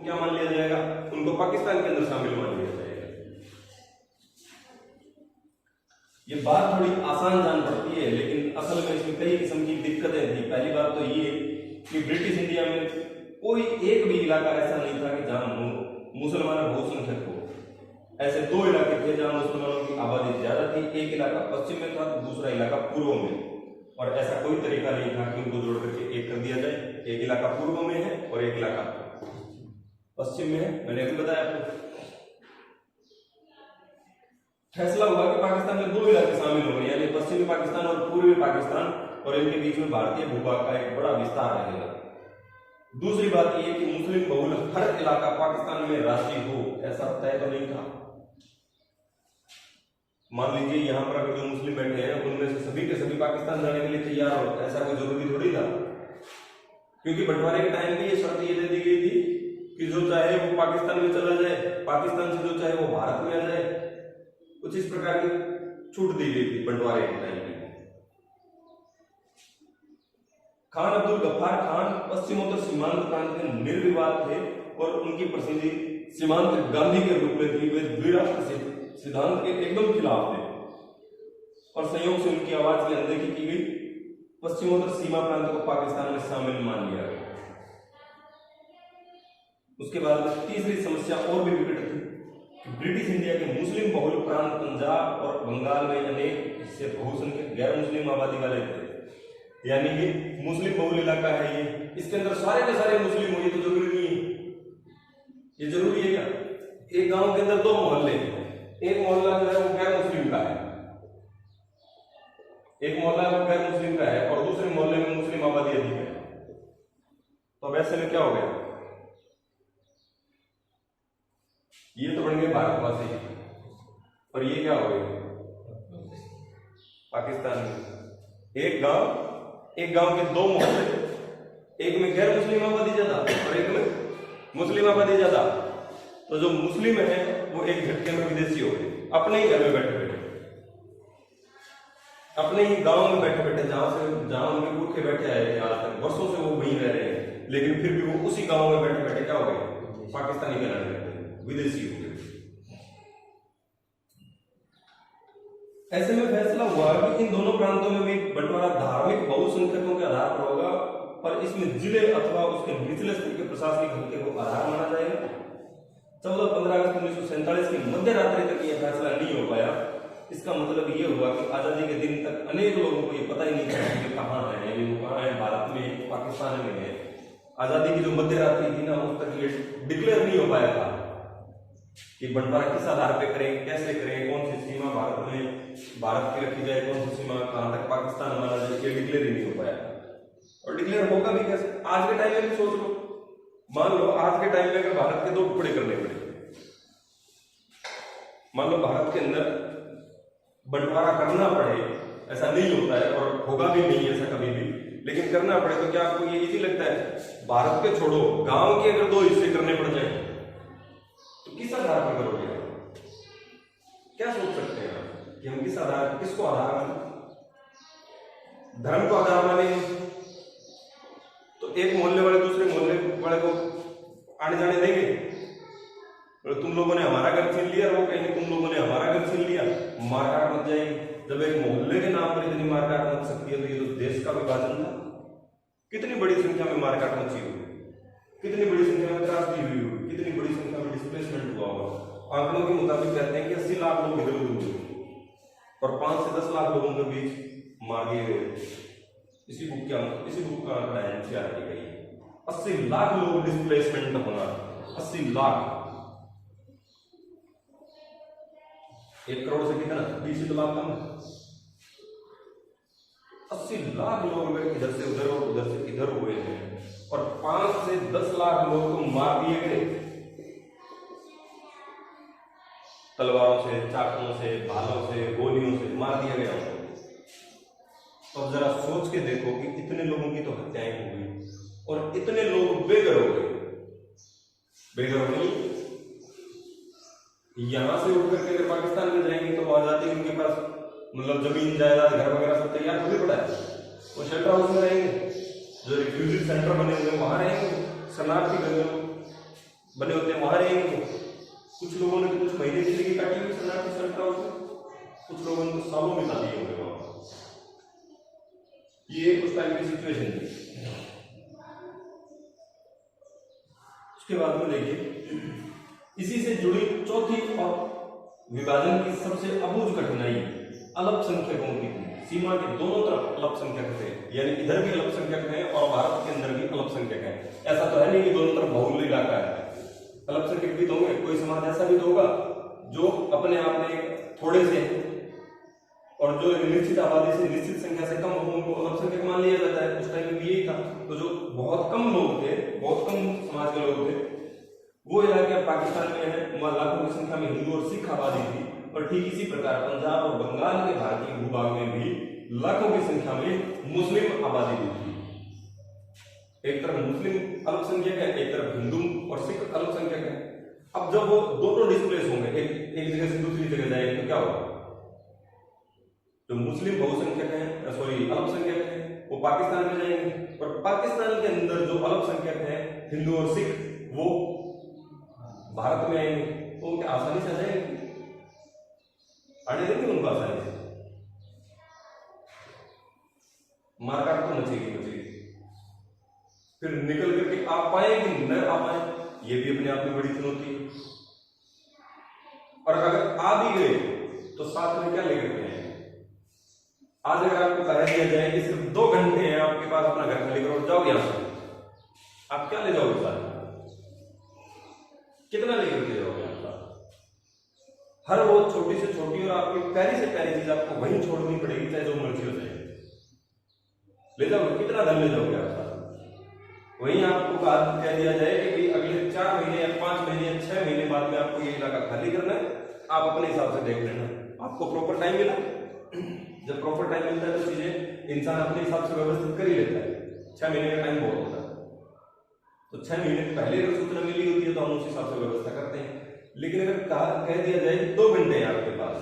क्या मान लिया जाएगा, उनको पाकिस्तान के अंदर शामिल मान लिया जाएगा। ये बात थोड़ी आसान जान पड़ती है, लेकिन असल में इसमें कई किस्म की दिक्कतें थी। पहली बात तो ये कि ब्रिटिश इंडिया में कोई एक भी इलाका ऐसा नहीं था कि जहां मुसलमान बहुसंख्यक हो। ऐसे दो इलाके थे जहां मुसलमानों की आबादी ज्यादा थी, एक इलाका पश्चिम में था, दूसरा इलाका पूर्व में। और ऐसा कोई तरीका नहीं था कि उनको जोड़ करके एक कर दिया जाए। एक इलाका पूर्व में है और एक इलाका पश्चिम में है। मैंने अभी बताया आपको। फैसला हुआ कि पाकिस्तान में दो इलाके शामिल हो गए, यानी पश्चिमी पाकिस्तान और पूर्वी पाकिस्तान, और इनके बीच में भारतीय भूभाग का एक बड़ा विस्तार रहेगा। दूसरी बात यह कि मुस्लिम बहुल हर इलाका पाकिस्तान में राष्ट्रीय हो, ऐसा तय तो नहीं था। मान लीजिए यहां पर अगर जो मुस्लिम बैठे हैं उनमें से सभी के सभी पाकिस्तान जाने के लिए तैयार हो, ऐसा कोई जरूरी थोड़ी था। क्योंकि बंटवारे के टाइम पे ये शर्त ये दे दी गई थी कि जो चाहे वो पाकिस्तान में चला जाए, पाकिस्तान से जो चाहे वो भारत में आ जाए। कुछ इस प्रकार की छूट दी गई थी बंटवारे के टाइम पे। खान अब्दुल गफ्फार खान पश्चिमोत्तर सीमांत प्रांत में निर्विवाद थे और उनकी प्रसिद्धि सीमांत गांधी के रूप में थी। वे द्विराष्ट्र सिद्धांत के एकदम खिलाफ थे और संयोग से उनकी आवाज की अनदेखी की गई। पश्चिमोत्तर सीमा प्रांत को पाकिस्तान में शामिल मान लिया गया। उसके बाद तीसरी समस्या और भी विकट थी। ब्रिटिश इंडिया के मुस्लिम बहुल प्रांत पंजाब और बंगाल में अनेक हिस्से बहुसंख्यक गैर मुस्लिम आबादी वाले थे। यानी कि मुस्लिम बहुल इलाका है ये, इसके अंदर सारे के सारे मुस्लिम हो, ये तो जरूरी नहीं है। ये जरूरी है क्या? एक गांव के अंदर दो मोहल्ले हैं, एक मोहल्ला जो है वो गैर मुस्लिम का है, एक मोहल्ला वो गैर मुस्लिम का है और दूसरे मोहल्ले में मुस्लिम आबादी अधिक है। तो अब ऐसे में क्या हो गया? ये तो बन गए भारतवासी और ये क्या हो गए? पाकिस्तान में एक गांव के दो मोहल्ले, एक में गैर मुस्लिम आबादी ज्यादा और एक में मुस्लिम आबादी ज्यादा। तो जो मुस्लिम है वो एक झटके में विदेशी हो गए, अपने ही घर में बैठे बैठे, अपने ही गांव में बैठे बैठे, जहां उनके पुरखे बैठे आए थे आज तक, वर्षों से वो वहीं रह रहे हैं, लेकिन फिर भी वो उसी गांव में बैठे बैठे क्या हो गए? पाकिस्तानी कहलाने लगे, विदेशी हो गए। ऐसे में फैसला हुआ कि इन दोनों प्रांतों में भी बंटवारा धार्मिक बहुसंख्यकों के आधार पर होगा, पर इसमें जिले अथवा उसके निचले स्तर के प्रशासनिक हल्के को आधार माना जाएगा। 14-15 अगस्त 1947 की मध्य रात्रि तक यह फैसला नहीं हो पाया। इसका मतलब ये हुआ कि आजादी के दिन तक अनेक लोगों को ये पता ही नहीं था कि कहाँ है, यानी वो कहाँ है, भारत में, पाकिस्तान में है। आजादी की जो मध्य रात्रि थी ना, उस तक ये डिक्लेयर नहीं हो पाया था कि बंटवारा किस आधार पे करें, कैसे करें, कौन सी सीमा भारत में भारत की रखी जाए, कौन सी सीमा कहां तक पाकिस्तान माना जाए, ये डिक्लेयर ही नहीं हो पाया। और डिक्लेयर होगा भी कैसे? आज के टाइम में भी सोच लो, मान लो आज के टाइम में अगर भारत के दो टुकड़े करने पड़े, मान लो भारत के अंदर बंटवारा करना पड़े, ऐसा नहीं होता है और होगा भी नहीं ऐसा कभी भी, लेकिन करना पड़े, तो क्या आपको ये इजी लगता है? भारत के छोड़ो, गांव के अगर दो हिस्से करने पड़ जाए तो किस आधार पर करोगे? क्या सोच सकते हैं कि हम किस आधार, किसको आधार माने? धर्म को आधार मानेंगे तो एक मोहल्ले वाले दूसरे मोहल्ले वाले को आने जाने देंगे? तो तुम लोगों ने हमारा घर छीन लिया, वो कहेंगे तुम लोगों ने हमारा घर छीन लिया, मारकाट मच जाएगी। जब एक मोहल्ले के नाम पर इतनी मारकाट मच सकती है, तो ये तो देश का विभाजन था। कितनी बड़ी संख्या में मारकाट मची हुई, कितनी बड़ी संख्या में त्रासदी हुई होगी, कितनी बड़ी संख्या में डिस्प्लेसमेंट हुआ होगा। आंकड़ों के मुताबिक कहते हैं कि 80 लाख लोग इधर उधर हुए और 5 से 10 लाख लोगों के बीच मार दिए गए। इसी बुक का आंकड़ा है, एनसीआर की गई 80 लाख लोग डिस्प्लेसमेंट होना, 80 लाख। 1 करोड़ से कितना? 20 लाख कम। 80 लाख लोग अगर इधर से उधर और उधर से इधर हुए हैं और 5 से 10 लाख लोग को मार दिए गए, तलवारों से, चाकुओं से, भालों से, गोलियों से मार दिया गया। तो अब जरा सोच के देखो कि इतने लोगों की तो हत्याएं हो गई और इतने लोग बेघर हो गए। बेघर नहीं, यहां से उठ करके अगर पाकिस्तान में जाएंगे तो आजादी उनके पास मतलब जमीन जायदाद घर वगैरह सब तैयार हो पड़ा है, वो शेल्टर हाउस में रहेंगे, जो रिफ्यूजी सेंटर बने हुए वहां रहेंगे, शरणार्थी घर में। बने होते हैं वहां रहेंगे। कुछ लोगों ने कुछ महीने की जिंदगी काटी हुई शरणार्थी संस्थाओं में, कुछ लोगों ने तो सालों बिता दिए होंगे वहां। ये उस टाइम की सिचुएशन थी। उसके बाद में देखिए इसी से जुड़ी चौथी और विभाजन की सबसे अबूझ कठिनाई अल्पसंख्यकों की थी। सीमा के दोनों तरफ अल्पसंख्यक थे, यानी इधर भी अल्पसंख्यक हैं और भारत के अंदर भी अल्पसंख्यक हैं। ऐसा तो है नहीं कि दोनों तरफ बहुल इलाका है, अल्पसंख्यक भी तो होंगे। कोई समाज ऐसा भी तो होगा जो अपने आप में थोड़े से हैं और जो निश्चित आबादी से निश्चित संख्या से कम हो उनको अल्पसंख्यक मान लिया जाता है। उस टाइम में यही था। तो जो बहुत कम लोग थे, बहुत कम समाज के लोग थे, वो इलाके पाकिस्तान में है, वहां लाखों की संख्या में हिंदू और सिख आबादी थी। और ठीक इसी प्रकार पंजाब और बंगाल के भारतीय भूभाग में भी लाखों की संख्या में मुस्लिम आबादी भी थी। एक तरफ मुस्लिम अल्पसंख्यक है, एक तरफ हिंदू और सिख अल्पसंख्यक है। अब जब वो दोनों डिस्प्लेस होंगे, एक जगह से दूसरी जगह जाएंगे, तो क्या होगा? जो मुस्लिम बहुसंख्यक है, सॉरी अल्पसंख्यक है, वो पाकिस्तान में जाएंगे और पाकिस्तान के अंदर जो अल्पसंख्यक है हिंदू और सिख, वो भारत में आएंगे। तो क्या आसानी से आ जाएंगे? आने देंगे उनको आसानी से? मारकाट तो मचेगी। फिर निकल करके आप पाए कि न आ पाए, ये भी अपने आप में बड़ी चुनौती है। और अगर आ भी गए तो साथ में क्या लेकर के आए? आज अगर आपको कह दिया जाए कि सिर्फ 2 घंटे हैं आपके पास, अपना घर खाली करो, जाओ यहां से, आप क्या ले जाओगे साथ? कितना लेकर के जाओगे आप? हर रोज छोटी से छोटी और आपकी प्यारी से प्यारी चीज आपको वहीं छोड़नी पड़ेगी, चाहे जो मर्जी हो जाए। ले जाओगे? कितना धन ले जाओगे आप साथ? वहीं आपको कह दिया जाए कि अगले 4 महीने या 5 महीने या 6 महीने बाद में आपको ये इलाका खाली करना है, आप अपने हिसाब से देख लेना। आपको प्रॉपर टाइम मिला, जब प्रॉपर टाइम मिलता है तो चीजें इंसान अपने हिसाब से व्यवस्थित कर ही लेता है। 6 महीने का टाइम बहुत होता है, तो 6 महीने पहले अगर सूचना मिली होती है तो हम उस हिसाब से व्यवस्था करते हैं। लेकिन अगर कह दिया जाए 2 घंटे हैं आपके पास,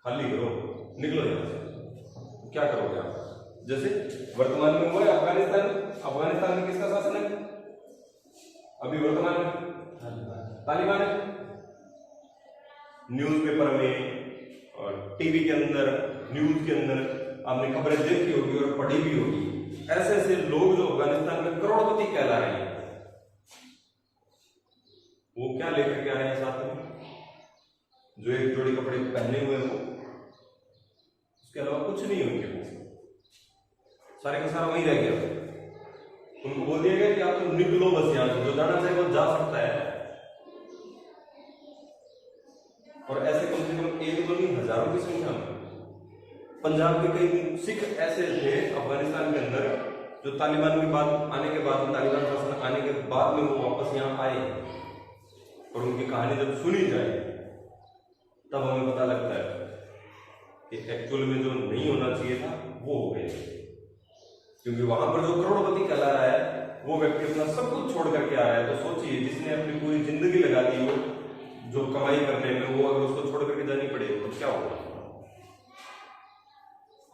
खाली करो, निकलो यहां से, तो क्या करोगे आप? जैसे वर्तमान में हुआ है अफगानिस्तान में किसका शासन है अभी वर्तमान में? तालिबान है। न्यूज़पेपर में और टीवी के अंदर, न्यूज के अंदर आपने खबरें देखी होगी और पढ़ी भी होगी। ऐसे ऐसे लोग जो अफगानिस्तान में करोड़पति कहला रहे हैं, वो क्या लेकर के आए हैं साथ में? जो एक जोड़ी कपड़े पहने हुए हो, उसके अलावा कुछ नहीं है उनके पास, सारे का सारा वहीं रह गया। उनको बोल दिया गया कि आप तो निकलो बस यहां से, जो जाना चाहे वो जा सकता है। और ऐसे कम से कम 1 2 नहीं हजारों की संख्या में पंजाब के कई सिख ऐसे थे अफगानिस्तान के अंदर, जो तालिबान की बात आने के बाद, तालिबान शासन आने के बाद में वो वापस यहाँ आए। और उनकी कहानी जब सुनी जाए तब हमें पता लगता है कि एक्चुअल में जो नहीं होना चाहिए था वो हो गया। क्योंकि वहां पर जो करोड़पति कहला रहा है वो व्यक्ति अपना सब कुछ छोड़ करके आ रहा है। तो सोचिए, जिसने अपनी पूरी जिंदगी लगा दी हो जो कमाई करने में, वो अगर उसको छोड़ करके जानी पड़े तो क्या होगा?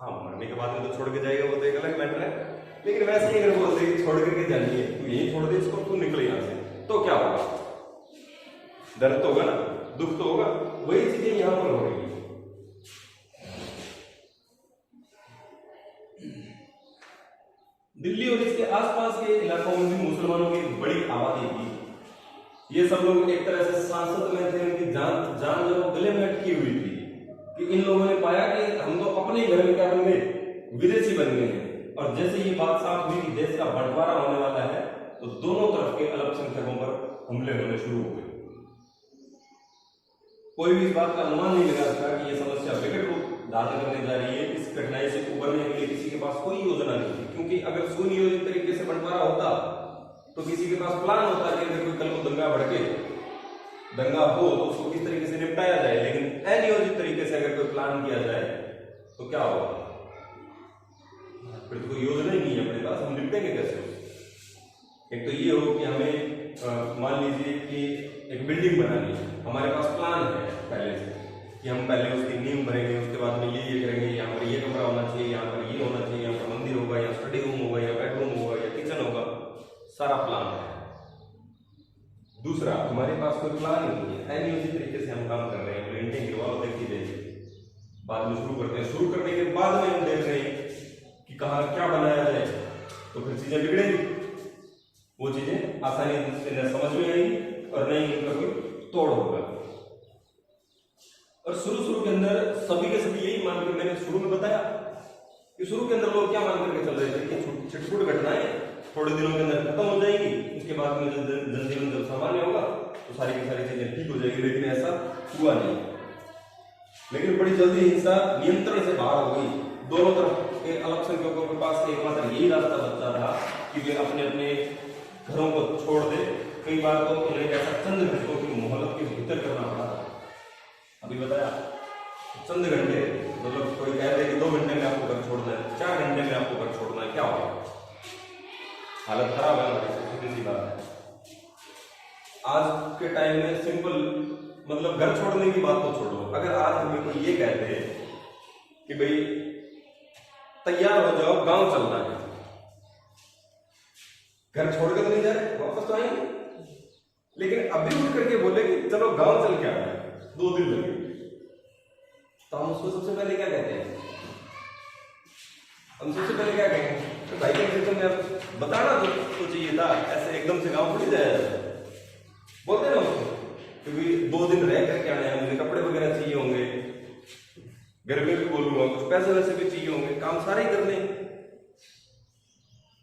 हाँ, मरने के बाद में तो छोड़ के जाएगा, वो तो एक अलग मैटर है। लेकिन वैसे ही अगर बोलते कि छोड़ करके जानी है, तू यही छोड़ दे इसको, तू निकले यहां से, तो क्या होगा? दर्द तो होगा ना, दुख तो होगा। वही चीजें यहां पर हो रही है। दिल्ली और इसके आसपास के इलाकों में भी मुसलमानों की बड़ी आबादी थी। ये सब लोग एक तरह से सांसद में थे, उनकी जान जो गले में अटकी हुई थी कि इन लोगों ने पाया कि हम तो अपने घर में क्या बन गए, विदेशी बन गए हैं। और जैसे ये बात साफ हुई कि देश का बंटवारा होने वाला है, तो दोनों तरफ के अल्पसंख्यकों पर हमले होने शुरू हो गए। कोई भी इस बात का अनुमान नहीं लगा सका कि ये समस्या विकट रूप धारण करने जा रही है। इस कठिनाई से उबरने के लिए किसी के पास कोई योजना नहीं थी, क्योंकि अगर सुनियोजित तरीके से बंटवारा होता तो किसी के पास प्लान होता कि अगर कोई कल को दंगा भड़के, दंगा हो तो उसको किस तरीके से निपटाया जाए। लेकिन अनियोजित तरीके से अगर कोई प्लान किया जाए तो क्या होगा? फिर तो कोई योजना ही नहीं है अपने पास, हम निपटेंगे कैसे? एक तो ये हो कि हमें मान लीजिए कि एक बिल्डिंग बनानी है, हमारे पास प्लान है पहले से कि हम पहले उसकी नींव भरेंगे, उसके बाद में ये करेंगे, यहाँ पर ये कमरा होना चाहिए, यहाँ पर ये होना चाहिए, यहाँ पर मंदिर होगा, यहाँ स्टडी रूम होगा, या बेडरूम होगा, या किचन होगा, सारा प्लान है। दूसरा, हमारे पास कोई प्लान नहीं है, अनियोजित तरीके से हम काम कर रहे हैं, प्रिंटिंग के वालों देखी जाएगी, बाद में शुरू करते हैं, शुरू करने के बाद में हम देख रहे हैं कि कहाँ क्या बनाया जाए, तो फिर चीजें बिगड़ेंगी, वो चीजें आसानी से न समझ में आएंगी और नहीं उनका कोई तोड़ होगा। और शुरू के अंदर सभी के सभी यही मान के, मैंने शुरू में बताया कि शुरू के अंदर लोग क्या मान करके चल रहे थे कि छिटपुट घटनाएं थोड़े दिनों के अंदर खत्म हो जाएंगी, उसके बाद में जनजीवन जब सामान्य होगा तो सारी की सारी चीजें ठीक हो जाएगी, लेकिन ऐसा हुआ नहीं। लेकिन बड़ी जल्दी हिंसा नियंत्रण से बाहर हो गई, दोनों तरफ के अल्पसंख्यकों के पास एकमात्र यही रास्ता बचा था कि वे अपने अपने घरों को छोड़ दे। कई बार तो उन्हें ऐसा चंद घंटों की मोहलत के भीतर करना पड़ा, अभी बताया चंद घंटे, मतलब कोई कह दे कि 2 घंटे में आपको घर छोड़ना है, 4 घंटे में आपको घर छोड़ना है, क्या होगा? हालत खराब है हमारी, सीधी सी बात है। आज के टाइम में सिंपल, मतलब घर छोड़ने की बात तो छोड़ो, अगर आज हमें कोई ये कहते कि भाई तैयार हो जाओ गांव चलना है, घर छोड़ के तो नहीं जा रहे, वापस तो आएंगे, लेकिन अभी उठ करके बोले कि चलो गांव चल के आ रहे 2 दिन लगे, तो हम उसको सबसे पहले क्या कहते हैं? हम सबसे पहले क्या कहेंगे? तो भाई के में बताना तो चाहिए था, ऐसे एकदम से गांव थोड़ी जाया जाता, बोलते ना उसको क्योंकि 2 दिन रह करके आने हैं, मुझे कपड़े वगैरह चाहिए होंगे, घर में भी बोलूंगा, कुछ पैसे वैसे भी चाहिए होंगे, काम सारे ही करने।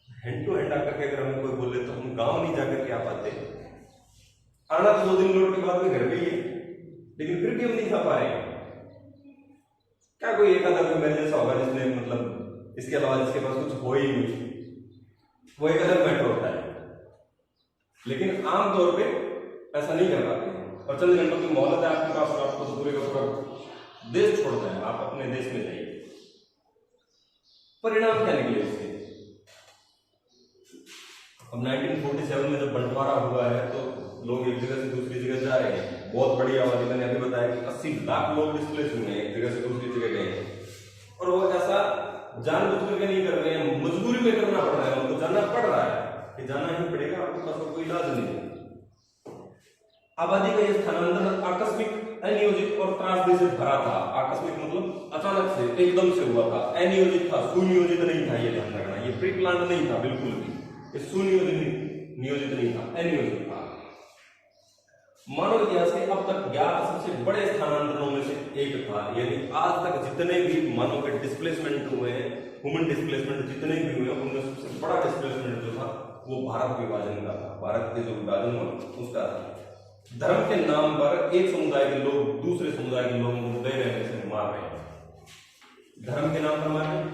हैंड टू हैंड आकर के अगर हमें कोई बोले तो हम गांव नहीं जाकर के आ पाते। आना तो 2 दिन लौट के बाद में घर भी है, लेकिन फिर भी हम नहीं जा पा रहे। क्या कोई एक आधा कोई मेरे जैसा होगा जिसने, मतलब इसके अलावा जिसके पास कुछ हो ही नहीं, वो एक अलग मैटर होता है, लेकिन आमतौर पे ऐसा नहीं कर पाते। और चंद घंटों की मोहलत है आपके पास, आपको तो पूरे का पूरा देश छोड़ना है, आप अपने देश में जाइए। परिणाम क्या निकले इसके? अब 1947 में जब बंटवारा हुआ है तो लोग एक जगह से दूसरी जगह जा रहे हैं, बहुत बड़ी आबादी, मैंने अभी बताया कि 80 लाख लोग डिस्प्लेस हुए हैं, एक जगह से दूसरी जगह गए, और वो ऐसा जानबूझ करके नहीं कर रहे हैं, मजबूरी में करना पड़ रहा है, उनको जाना पड़ रहा है कि जाना ही पड़ेगा, आपके पास कोई इलाज नहीं है। आबादी का यह स्थानांतरण आकस्मिक, अनियोजित और त्रासदी से भरा था। आकस्मिक मतलब अचानक से, एकदम से हुआ था, अनियोजित था, सुनियोजित नहीं था, ये ध्यान रखना, ये प्री प्लान नहीं था बिल्कुल भी, ये सुनियोजित नियोजित नहीं था, अनियोजित था। मानव इतिहास के अब तक ज्ञात सबसे बड़े स्थानांतरणों में से एक था, यानी आज तक जितने भी मानव के डिस्प्लेसमेंट हुए हैं, ह्यूमन डिस्प्लेसमेंट जितने भी हुए, उनमें सबसे बड़ा डिस्प्लेसमेंट जो था वो भारत विभाजन का था, भारत के जो विभाजन हुआ उसका था। धर्म के नाम पर एक समुदाय के लोग दूसरे समुदाय के लोगों को दे रहे हैं, मार रहे हैं, धर्म के नाम पर मार रहे हैं,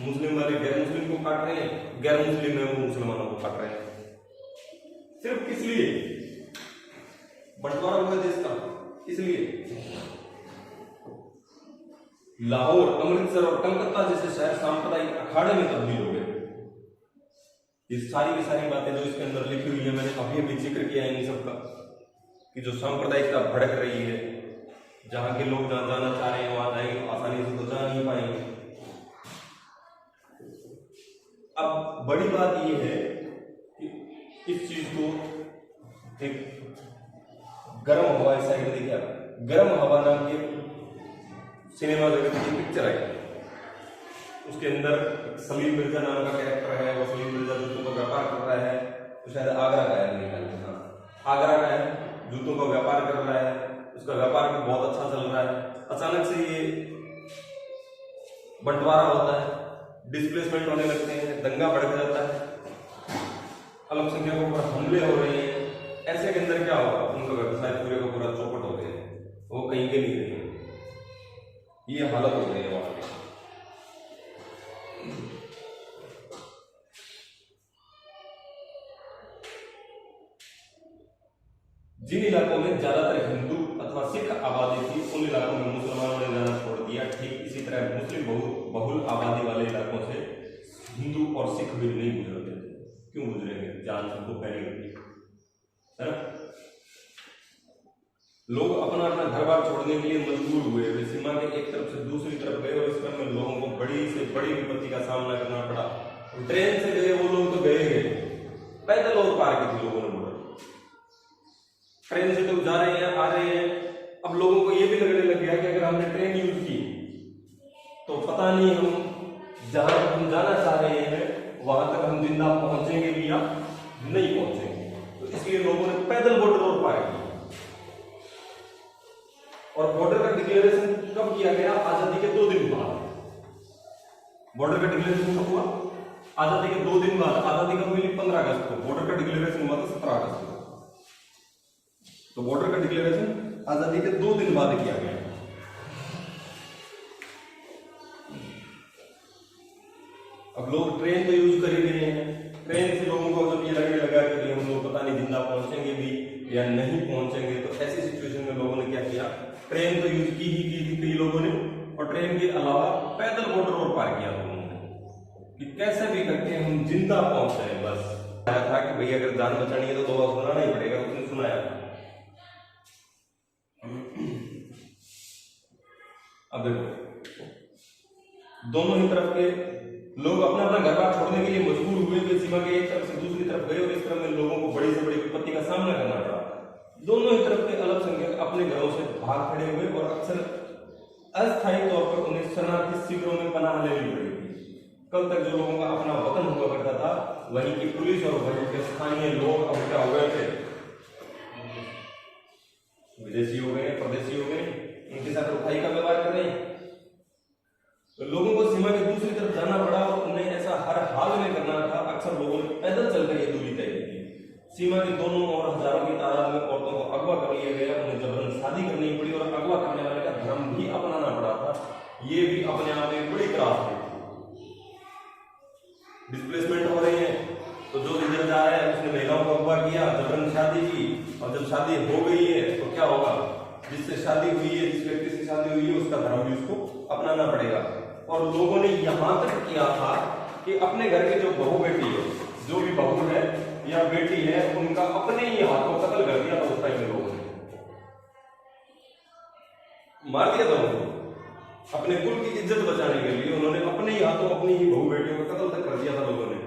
मुस्लिम वाले गैर मुस्लिम को काट रहे हैं, गैर मुस्लिम है वो मुसलमानों को काट रहे हैं। सिर्फ किस लिए? बंटवारा हुआ देश का, इसलिए लाहौर, अमृतसर और कलकत्ता जैसे शहर सांप्रदायिक अखाड़े में तब्दील हो गए। ये सारी की सारी बातें जो इसके अंदर लिखी हुई है, मैंने अभी अभी जिक्र किया है इन सबका, कि जो सांप्रदायिकता भड़क रही है, जहां के लोग जहां जाना चाह रहे हैं वहां जाएंगे, आसानी से तो जा नहीं पाएंगे। अब बड़ी बात यह है कि इस चीज को एक गर्म हवा, इस साइड में देखिए, गर्म हवा नाम की सिनेमा जगत की पिक्चर आई, उसके अंदर सलीम मिर्जा नाम का कैरेक्टर है, वो सलीम मिर्जा जूतों का व्यापार कर रहा है, तो शायद आगरा का है, नहीं ख्याल, हाँ आगरा का है, जूतों का व्यापार कर रहा है, उसका व्यापार भी बहुत अच्छा चल रहा है। अचानक से ये बंटवारा होता है, डिस्प्लेसमेंट होने लगते हैं, दंगा भड़क जाता है, अल्पसंख्यकों पर हमले हो रहे हैं। ऐसे के अंदर क्या होगा? उनका व्यवसाय पूरे का पूरा चौपट हो गया, वो कहीं के नहीं रहे, ये हालत हो गई है वहां की। जिन इलाकों में ज्यादातर हिंदू अथवा सिख आबादी थी, उन इलाकों में मुसलमानों ने जाना छोड़ दिया। ठीक इसी तरह मुस्लिम बहुल आबादी वाले इलाकों से हिंदू और सिख भी नहीं गुजरते थे। क्यों गुजरेंगे? जान सबको पहले होती है ना। लोग अपना अपना घर बार छोड़ने के लिए मजबूर हुए, वे सीमा के एक तरफ से दूसरी तरफ गए और इस क्रम में लोगों को बड़ी से बड़ी विपत्ति का सामना करना पड़ा। ट्रेन से गए वो लोग तो गए, पैदल और पार की थी लोगों ने बॉर्डर। ट्रेन से लोग जा रहे हैं, आ रहे हैं। अब लोगों को ये भी लगने लग गया कि अगर हमने ट्रेन यूज की तो पता नहीं हम जहां हम जाना चाह रहे हैं वहां तक हम जिंदा पहुंचेंगे भी या नहीं पहुंचेंगे। तो इसलिए लोगों ने पैदल बॉर्डर और पार किया। और बॉर्डर का डिक्लेरेशन कब किया गया? आजादी के 2 दिन बाद। बॉर्डर का डिक्लेरेशन कब हुआ? आजादी के 2 दिन बाद। आजादी कब मिली? 15 अगस्त को। बॉर्डर का डिक्लेरेशन हुआ था 17 अगस्त को। तो बॉर्डर का डिक्लेरेशन आजादी के 2 दिन बाद किया गया। अब लोग ट्रेन तो यूज कर ही रहे हैं। ट्रेन से लोगों को जब ये लगने लगा कि हम लोग पता नहीं जिंदा पहुंचेंगे भी या नहीं पहुंचेंगे, तो ऐसी सिचुएशन में लोगों ने क्या किया? ट्रेन तो यूज की थी कई लोगों ने, और ट्रेन के अलावा पैदल बॉर्डर और पार किया लोगों ने कि कैसे भी करके हम जिंदा पहुंच जाए। बस आया था कि भाई अगर जान बचानी है तो 2 बार सुनाना ही पड़ेगा। उसने सुनाया। अब देखो, दोनों ही तरफ के लोग अपना अपना घर बार छोड़ने के लिए मजबूर हुए। वे सीमा के एक तरफ से दूसरी तरफ गए और इस तरह में लोगों को बड़ी से बड़ी विपत्ति का सामना करना पड़ा। दोनों ही तरफ के अल्पसंख्यक अपने घरों से भाग खड़े हुए और अक्सर अस्थायी तौर पर उन्हें शरणार्थी शिविरों में पनाह लेनी पड़ी थी। कल तक जो लोगों का अपना वतन हुआ करता था, वहीं की पुलिस और वहीं के स्थानीय लोग अब क्या हो गए थे? विदेशी हो गए, परदेशी हो गए, इनके साथ रुखाई का व्यवहार कर रहे हैं। तो लोगों को सीमा की दूसरी तरफ जाना पड़ा और उन्हें ऐसा हर हाल में करना था। अक्सर लोगों ने पैदल चलकर ये दूरी तय की। सीमा के दोनों और हजारों की तादाद में औरतों को अगवा कर लिया गया, उन्हें जबरन शादी करनी पड़ी और अगवा करने वाले का धर्म भी अपनाना पड़ा था। ये भी अपने आप में बड़ी त्रास थी। डिस्प्लेसमेंट हो रही है तो जो जिधर जा रहा है उसने महिलाओं को अगवा किया, जबरन शादी की, और जब शादी हो गई है तो क्या होगा? जिससे शादी हुई है, जिस व्यक्ति से शादी हुई है, उसका धर्म भी उसको अपनाना पड़ेगा। और लोगों ने यहां तक किया था कि अपने घर की जो बहू बेटी है, जो भी बहू है या बेटी है, उनका अपने ही हाथों कत्ल कर दिया था। उस टाइम में लोगों ने मार दिया था उनको। अपने कुल की इज्जत बचाने के लिए उन्होंने अपने ही हाथों अपनी ही बहू बेटियों का कत्ल तक कर दिया था लोगों ने।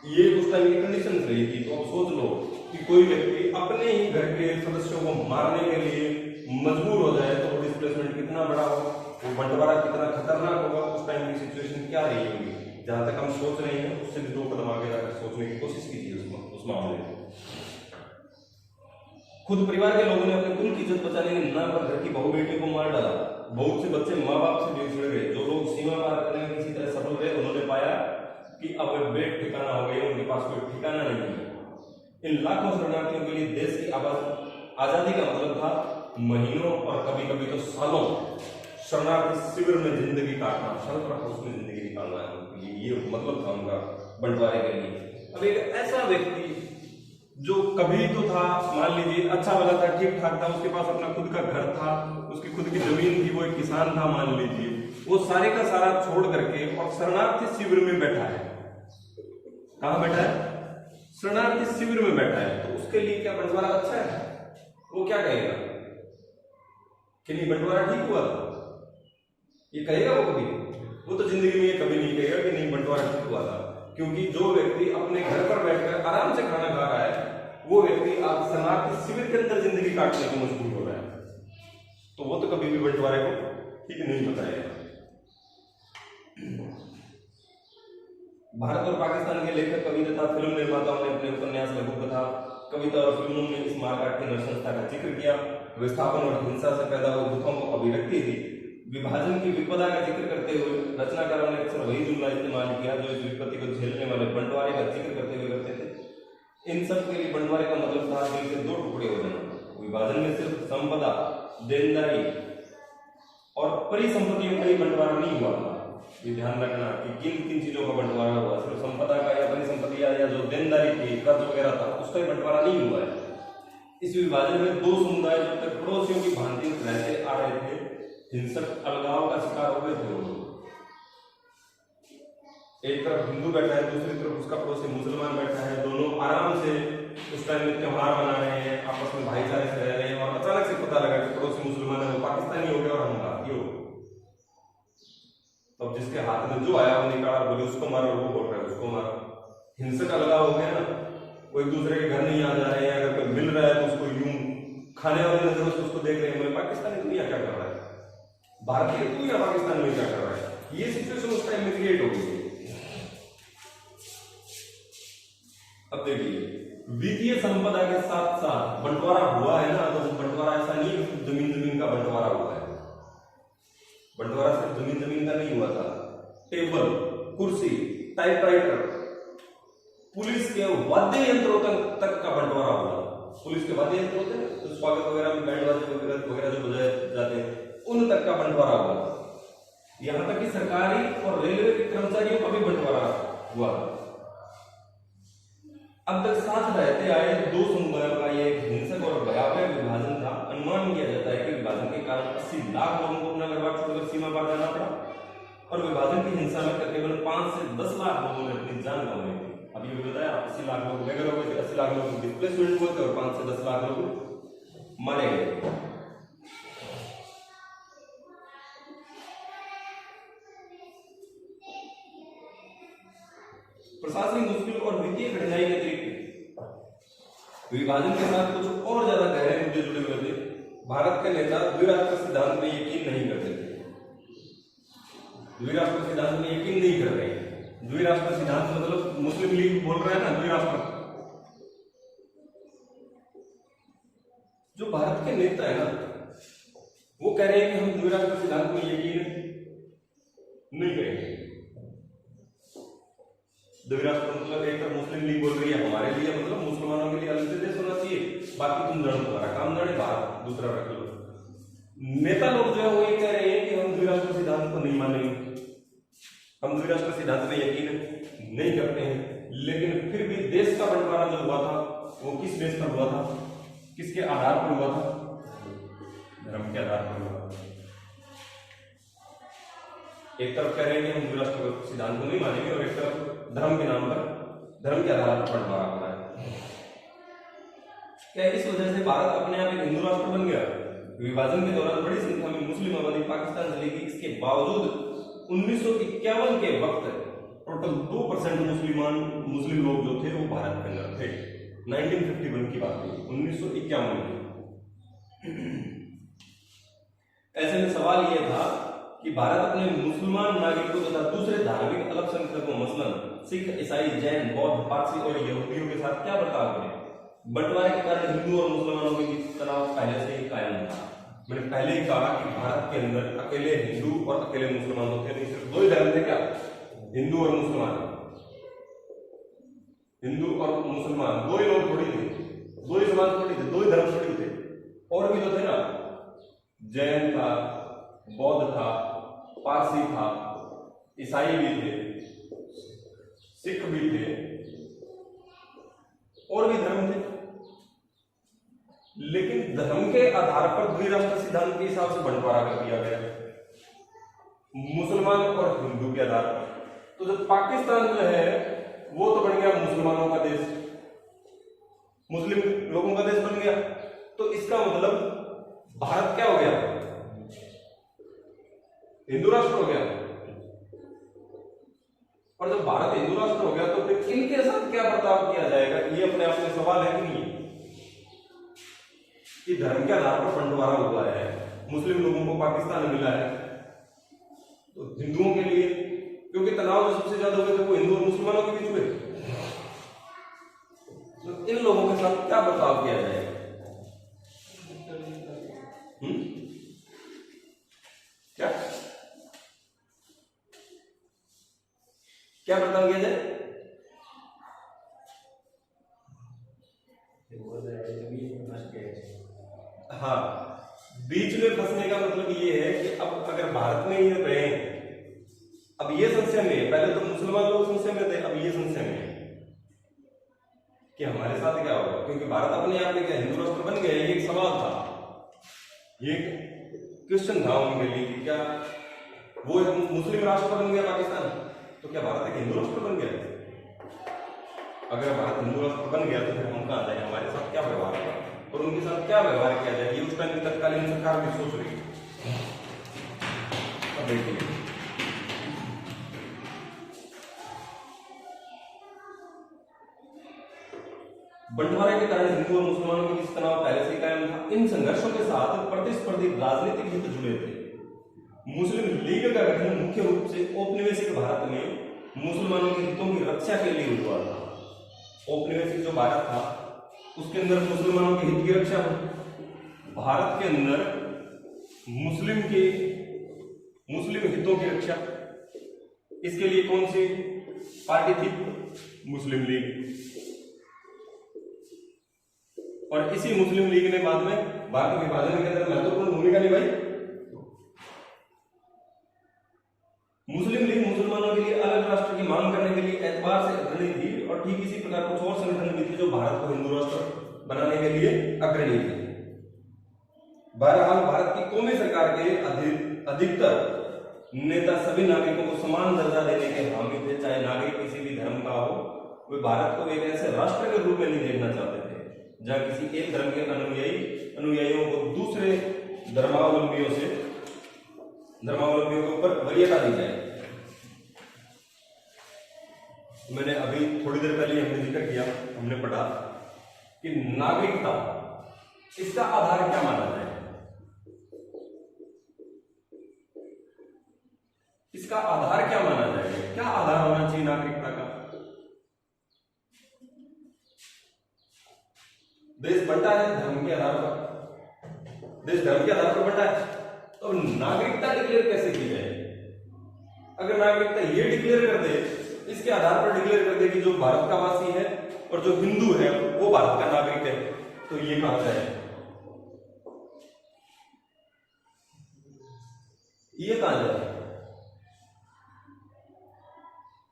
ये उस टाइम की कंडीशन रही थी। तो अब सोच लो कि कोई व्यक्ति अपने ही घर के सदस्यों को मारने के लिए मजबूर हो जाए तो डिस्प्लेसमेंट कितना बड़ा हो, वो बंटवारा कितना खतरनाक होगा। उस टाइम की सिचुएशन क्या रही होगी? जहां तक हम सोच रहे हैं उससे भी 2 कदम आगे जाकर सोचने की कोशिश कीजिए उस मामले में। खुद परिवार के लोगों ने अपने कुल की इज्जत बचाने के नाम पर घर की बहू बेटी को मार डाला। बहुत से बच्चे माँ बाप से भी उछड़ गए। जो लोग सीमा पार करने में किसी तरह सफल हुए, उन्होंने पाया कि अब वे बेट ठिकाना हो गए, उनके पास कोई ठिकाना नहीं है। इन लाखों शरणार्थियों के लिए देश की आजादी का मतलब था महीनों और कभी कभी तो सालों शरणार्थी शिविर में जिंदगी काटना, शर्त रखा उसमें जिंदगी निकालना है उनके लिए। ये मतलब था उनका बंटवारे के लिए। अब एक ऐसा व्यक्ति जो कभी तो था, मान लीजिए अच्छा वाला था, ठीक ठाक था, उसके पास अपना खुद का घर था, उसकी खुद की जमीन थी, वो एक किसान था मान लीजिए, वो सारे का सारा छोड़ करके और शरणार्थी शिविर में बैठा है। कहां बैठा है? शरणार्थी शिविर में बैठा है। तो उसके लिए क्या बंटवारा अच्छा है? वो क्या कहेगा कि नहीं बंटवारा ठीक हुआ था? ये कहेगा वो कभी? वो तो जिंदगी में ये कभी नहीं कहेगा कि नहीं बंटवारा ठीक हुआ था। क्योंकि जो व्यक्ति अपने घर पर बैठकर आराम से खाना खा रहा है, वो व्यक्ति आप शरणार्थी शिविर के अंदर जिंदगी काटने को मजबूर हो रहा है, तो वो तो कभी भी बंटवारे को ठीक नहीं बताएगा। भारत और पाकिस्तान के लेखक, कवि तथा फिल्म निर्माताओं ने अपने उपन्यास, लघु कथा, कविता और फिल्मों में इस मारकाट की नरसंस्था का जिक्र किया। विस्थापन और हिंसा से पैदा हुए दुखों को अभिव्यक्ति थी। विभाजन की विपदा का जिक्र करते हुए रचनाकारों ने अक्सर वही जुमला इस्तेमाल किया जो इस विपत्ति को झेलने वाले बंटवारे का जिक्र करते हुए करते थे। इन सब के लिए बंटवारे का मतलब था दिल के 2 टुकड़े हो जाना। विभाजन में सिर्फ संपदा, देनदारी और परिसंपत्तियों का ही बंटवारा नहीं हुआ था। ये ध्यान रखना कि किन चीजों का बंटवारा हुआ, सिर्फ संपदा का या परिसंपत्ति या जो देनदारी थी, कर्ज वगैरह था, उसका ही बंटवारा नहीं हुआ है। इस विभाजन में 2 समुदाय जब तक पड़ोसियों की भांति रहते आ रहे थे, हिंसक अलगाव का शिकार हो गए थे वो लोग। एक तरफ हिंदू बैठा है, दूसरी तरफ उसका पड़ोसी मुसलमान बैठा है, दोनों आराम से उस टाइम में त्योहार मना रहे हैं, आपस में भाईचारे से रह रहे हैं, और अचानक से पता लगा कि पड़ोसी मुसलमान है, वो पाकिस्तानी हो गया और हम भारतीय हो गए। तो जिसके हाथ में जो आया वो निकाला, बोले उसको मारो, वो बोल रहा है उसको मारो। हिंसक अलगाव हो गया ना, वो एक दूसरे के घर नहीं आ जा रहे हैं, अगर कोई मिल रहा है तो खाने वाली नजरों से उसको देख रहे हैं, पाकिस्तानी तू यहाँ क्या कर रहा है, भारतीय तू या पाकिस्तान में क्या कर रहा है। ये सिचुएशन उस टाइम में क्रिएट हो गई। अब देखिए वित्तीय संपदा के साथ साथ बंटवारा हुआ है ना, तो बंटवारा ऐसा नहीं है कि जमीन का बंटवारा हुआ है। बंटवारा सिर्फ जमीन का नहीं हुआ था, टेबल, कुर्सी, टाइपराइटर, पुलिस के वाद्य यंत्रों तक का बंटवारा हुआ। पुलिस के वाद्य यंत्र होते हैं तो स्वागत वगैरह में बैंड बाजे वगैरह जो बजाए जाते हैं, उन तक का बंटवारा हुआ। यहां तक कि सरकारी और रेलवे के कर्मचारियों का भी बंटवारा हुआ। अब तक साथ रहते आए दो समुदायों का ये हिंसक और भयावह विभाजन था। अनुमान किया जाता है कि विभाजन के कारण 80 लाख लोगों को अपना घर बार छोड़कर सीमा पार जाना पड़ा और विभाजन की हिंसा में तकरीबन 5 से 10 लाख लोगों ने अपनी जान गंवाई थी। अभी भी बताया 80 लाख लोग बेघर हो गए थे, 80 लाख लोग डिस्प्लेसमेंट हुए थे और 5 से 10 लाख लोग मारे गए। प्रशासनिक मुश्किल और वित्तीय कठिनाई के अतिरिक्त विभाजन के साथ कुछ और ज्यादा गहरे मुद्दे जुड़े हुए थे। भारत के नेता द्विराष्ट्र सिद्धांत में यकीन नहीं करते थे। द्विराष्ट्र सिद्धांत में यकीन नहीं कर रहे हैं। द्विराष्ट्र सिद्धांत मतलब मुस्लिम लीग बोल रहा है ना, द्विराष्ट्र। जो भारत के नेता है ना, वो कह रहे हैं कि हम द्विराष्ट्र सिद्धांत में यकीन नहीं करेंगे। द्विराष्ट्र मतलब एक तरफ मुस्लिम लीग बोल रही है हमारे लिए, मतलब मुसलमानों के लिए अलग से देश होना चाहिए, बाकी तुम जानो तुम्हारा काम जाने, बाहर दूसरा रख लो। नेता लोग जो है वो ये कह रहे हैं कि हम द्विराष्ट्र सिद्धांत को नहीं मानेंगे, हम द्विराष्ट्र सिद्धांत में यकीन नहीं करते हैं। लेकिन फिर भी देश का बंटवारा जो हुआ था वो किस बेस पर हुआ था, किसके आधार पर हुआ था? धर्म के आधार पर हुआ। एक तरफ कह रहे हैं कि हम द्विराष्ट्र सिद्धांत को नहीं मानेंगे और एक तरफ धर्म के नाम पर, धर्म के आधार पर बंटवारा हो रहा है। क्या इस वजह से भारत अपने आप एक हिंदू राष्ट्र बन गया? विभाजन के दौरान बड़ी संख्या में मुस्लिम आबादी पाकिस्तान चली गई। इसके बावजूद 1951 के वक्त टोटल 2% मुस्लिम लोग जो थे वो भारत के अंदर थे। 1951 की बात है, 1951 की। ऐसे में सवाल यह था कि भारत अपने मुसलमान नागरिकों तथा दूसरे धार्मिक अल्पसंख्यकों मसलन सिख, ईसाई, जैन, बौद्ध, पारसी और यहूदियों के साथ क्या बर्ताव करें। बंटवारे के कारण हिंदू और मुसलमानों के बीच तनाव पहले से ही कायम था। मैंने पहले ही कहा कि भारत के अंदर अकेले हिंदू और अकेले मुसलमान तो थे नहीं, सिर्फ दो ही धर्म थे। क्या? हिंदू और मुसलमान। हिंदू और मुसलमान दो ही लोग थोड़ी थे, दो ही समाज थोड़ी थे, दो ही धर्म थोड़ी थे, और भी तो थे ना। जैन था, बौद्ध था, पारसी था, ईसाई भी थे, सिख भी थे, और भी धर्म थे। लेकिन धर्म के आधार पर द्विराष्ट्र सिद्धांत के हिसाब से बंटवारा कर दिया गया, मुसलमान और हिंदू के आधार पर। तो जब पाकिस्तान जो है वो तो बन गया मुसलमानों का देश, मुस्लिम लोगों का देश बन गया। तो इसका मतलब भारत क्या हो गया? हिंदू राष्ट्र हो गया। और जब भारत हिंदू राष्ट्र हो गया तो फिर इनके साथ क्या बर्ताव किया जाएगा? ये अपने आप में सवाल है कि नहीं? कि धर्म के आधार पर बंटवारा हुआ है, मुस्लिम लोगों को पाकिस्तान मिला है, तो हिंदुओं के लिए, क्योंकि तनाव जो सबसे ज्यादा हुए थे वो हिंदू और मुसलमानों के बीच हुए, तो इन लोगों के साथ क्या बर्ताव किया जाएगा? क्या क्या बर्ताव किया जाए? हाँ, बीच में फंसने का मतलब ये है कि अब अगर भारत में ये रहे, अब ये संशय में है, पहले तो मुसलमान लोग संशय में थे, अब ये संशय में है कि हमारे साथ क्या होगा, क्योंकि भारत अपने आप में क्या हिंदू राष्ट्र बन गया। ये एक सवाल था, ये क्वेश्चन था उनके लिए कि क्या वो एक मुस्लिम राष्ट्र बन गया पाकिस्तान, तो क्या भारत एक हिंदू राष्ट्र बन गया? अगर भारत हिंदू राष्ट्र बन गया तो फिर हम कहां जाए, हमारे साथ क्या व्यवहार होगा और उनके साथ क्या व्यवहार किया जाए, ये उस टाइम तत्कालीन सरकार भी सोच रही है। अब देखिए, बंटवारे के कारण हिंदू और मुसलमानों के बीच तनाव पहले से ही कायम था। इन संघर्षों के साथ प्रतिस्पर्धी राजनीतिक हित जुड़े थे। मुस्लिम लीग का गठन मुख्य रूप से औपनिवेशिक भारत में मुसलमानों के हितों की रक्षा के लिए हुआ था। औपनिवेशिक जो भारत था उसके अंदर मुसलमानों के हित की रक्षा हो, भारत के अंदर मुस्लिम हितों की रक्षा, इसके लिए कौन सी पार्टी थी? मुस्लिम लीग। और इसी मुस्लिम लीग ने बाद में भारत विभाजन के अंदर महत्वपूर्ण भूमिका निभाई। मुस्लिम लीग मुसलमानों के लिए अलग राष्ट्र की मांग करने के लिए एतबार से अग्रणी थी और ठीक इसी प्रकार कुछ और संगठन भी थे जो भारत को हिंदू राष्ट्र बनाने के लिए अग्रणी थे। बहरहाल भारत की कौमी सरकार के अधिकतर नेता सभी नागरिकों को समान दर्जा देने के हामी थे, चाहे नागरिक किसी भी धर्म का हो। वे भारत को एक ऐसे राष्ट्र के रूप में नहीं देखना चाहते थे जहां किसी एक धर्म के अनुयायियों को दूसरे धर्मावलंबियों के ऊपर वरीयता दी जाए। मैंने अभी थोड़ी देर पहले हमने जिक्र किया, हमने पढ़ा कि नागरिकता, इसका आधार क्या माना जाए? इसका आधार क्या माना जाएगा? क्या आधार होना चाहिए नागरिकता का? देश बंटा है धर्म के आधार पर, देश धर्म के आधार पर बंटा है, तो नागरिकता डिक्लेयर कैसे की जाए? अगर नागरिकता ये डिक्लेयर कर दे, इसके आधार पर डिक्लेयर कर दे कि जो भारत का वासी है और जो हिंदू है वो भारत का नागरिक है, तो ये कहा जाए, ये कहा जाए।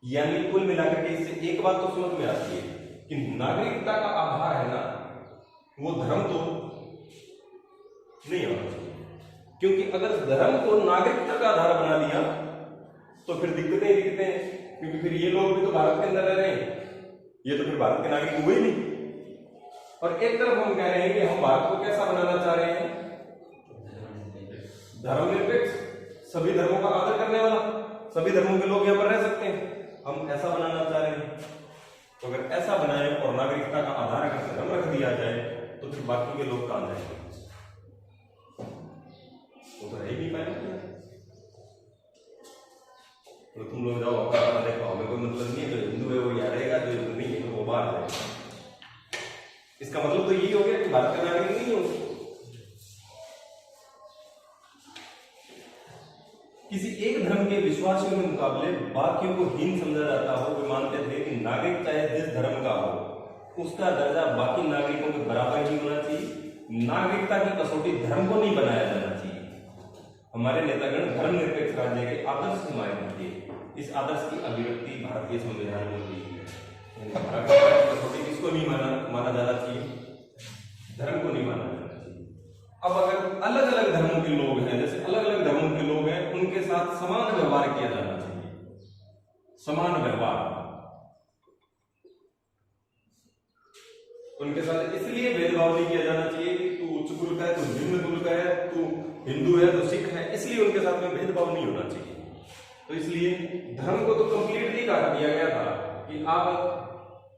यानी कुल मिलाकर के इससे एक बात तो समझ में आती है कि नागरिकता का आधार है ना, वो धर्म तो नहीं होना चाहिए। क्योंकि अगर धर्म को नागरिकता का आधार बना दिया तो फिर दिक्कतें ही दिक्कतें हैं, क्योंकि फिर ये लोग भी तो भारत के अंदर रह रहे हैं, ये तो फिर भारत के नागरिक हुए ही नहीं। और एक तरफ हम कह रहे हैं कि हम भारत को कैसा बनाना चाह रहे हैं? धर्मनिरपेक्ष, सभी धर्मों का आदर करने वाला, सभी धर्मों के लोग यहाँ पर रह सकते हैं, हम ऐसा बनाना चाह रहे हैं। तो अगर ऐसा बनाए और नागरिकता का आधार अगर धर्म रख दिया जाए तो फिर बाकी के लोग कहां जाएंगे? वो तो रह ही नहीं पाएंगे। तो तुम लोग जाओ अपना देखो, हमें कोई मतलब नहीं है, जो हिंदू है वो यहाँ रहेगा, जो हिंदू नहीं है तो वो बाहर रहेगा। इसका मतलब तो यही हो गया कि भारत का नागरिक नहीं हो। किसी एक धर्म के विश्वासियों के मुकाबले बाकियों को हीन समझा जाता हो, वे मानते थे कि नागरिक चाहे जिस धर्म का हो उसका दर्जा बाकी नागरिकों के बराबर ही होना चाहिए। नागरिकता की कसौटी धर्म को नहीं बनाया जाना चाहिए। हमारे नेतागण धर्मनिरपेक्ष राज्य के आदर्श के मायने थे। इस आदर्श की अभिव्यक्ति भारतीय संविधान में हुई है। नागरिकता की कसौटी किसको नहीं माना जाना चाहिए? धर्म को नहीं माना जाना चाहिए। अब अगर अलग अलग धर्मों के लोग हैं, जैसे अलग अलग धर्मों के लोग हैं, उनके साथ समान व्यवहार किया जाना चाहिए। समान व्यवहार उनके साथ इसलिए भेदभाव नहीं किया जाना चाहिए कि तू उच्च कुल का है, तू निम्न कुल का है, तू हिंदू है, तू सिख है, इसलिए उनके साथ में भेदभाव नहीं होना चाहिए। तो इसलिए धर्म को तो कंप्लीटली काट दिया गया था कि आप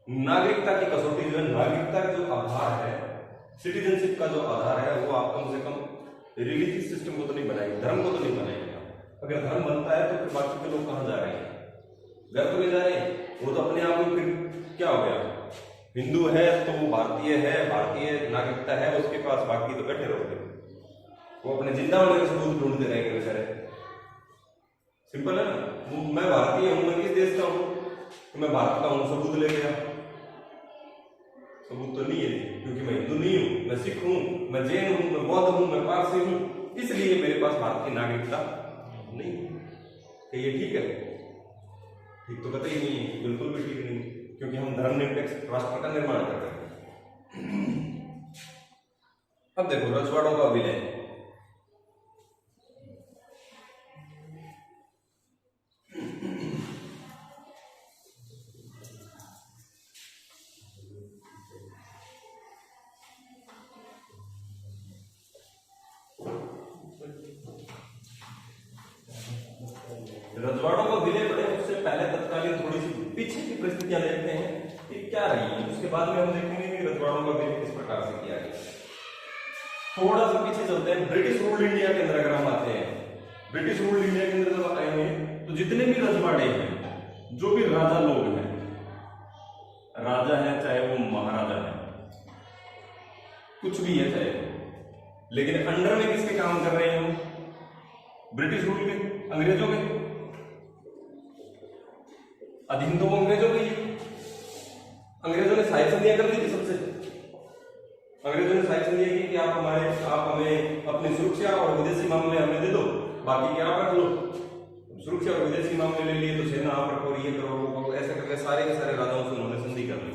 नागरिकता की कसौटी जो है, नागरिकता का जो आधार है, सिटीजनशिप का जो आधार है, वो आप कम से कम रिलीजियस सिस्टम को तो नहीं बनाएंगे, धर्म को तो नहीं बनाएंगे। अगर धर्म बनता है तो फिर बाकी के लोग कहां जा रहे हैं? घर तो नहीं जा रहे हैं। वो तो अपने आप में फिर क्या हो गया, हिंदू है तो वो भारतीय है, भारतीय नागरिकता है उसके पास, बाकी तो बैठे रहोगे। वो अपने जिंदा होने के सबूत ढूंढते रहेंगे बेचारे। सिंपल है ना, वो मैं भारतीय हूं, मैं किस देश का हूं, तो मैं भारत का हूं, सबूत ले गया। सबूत तो नहीं है, क्योंकि मैं हिंदू नहीं हूं, मैं सिख हूं, मैं जैन हूं, मैं बौद्ध हूं, मैं पारसी हूं, इसलिए मेरे पास भारत की नागरिकता नहीं। क्या ये ठीक है? ठीक तो कतई नहीं है, बिल्कुल भी ठीक नहीं, क्योंकि हम धर्मनिरपेक्ष राष्ट्र का निर्माण कर रहे हैं। अब देखो रजवाड़ों का विलय। रजवाड़ों का विलय पड़े उससे पहले तत्कालीन थोड़ी सी पीछे की परिस्थितियां देखते हैं कि क्या रही है, उसके बाद में हम देखेंगे कि रजवाड़ों का विलय किस प्रकार से किया गया। थोड़ा सा पीछे चलते हैं, ब्रिटिश रूल्ड इंडिया के अंदर अगर हम आते हैं, ब्रिटिश रूल्ड इंडिया के अंदर जब आए हैं तो जितने भी रजवाड़े हैं, जो भी राजा लोग हैं, राजा है चाहे वो महाराजा है, कुछ भी है चाहे वो, लेकिन अंडर में किसके काम कर रहे हैं हम? ब्रिटिश रूल के, अंग्रेजों के अधीन, तो वो अंग्रेजों के ही। अंग्रेजों ने साहित्य संधियां कर दी थी सबसे। अंग्रेजों ने साहित्य संधियां की कि आप हमें अपनी सुरक्षा और विदेशी मामले हमें दे दो, बाकी क्या आप रख लो। सुरक्षा और विदेशी मामले ले लिए तो सेना आप रखो, ये करो वो करो, ऐसे करके सारे के सारे राजाओं से उन्होंने संधि कर ली।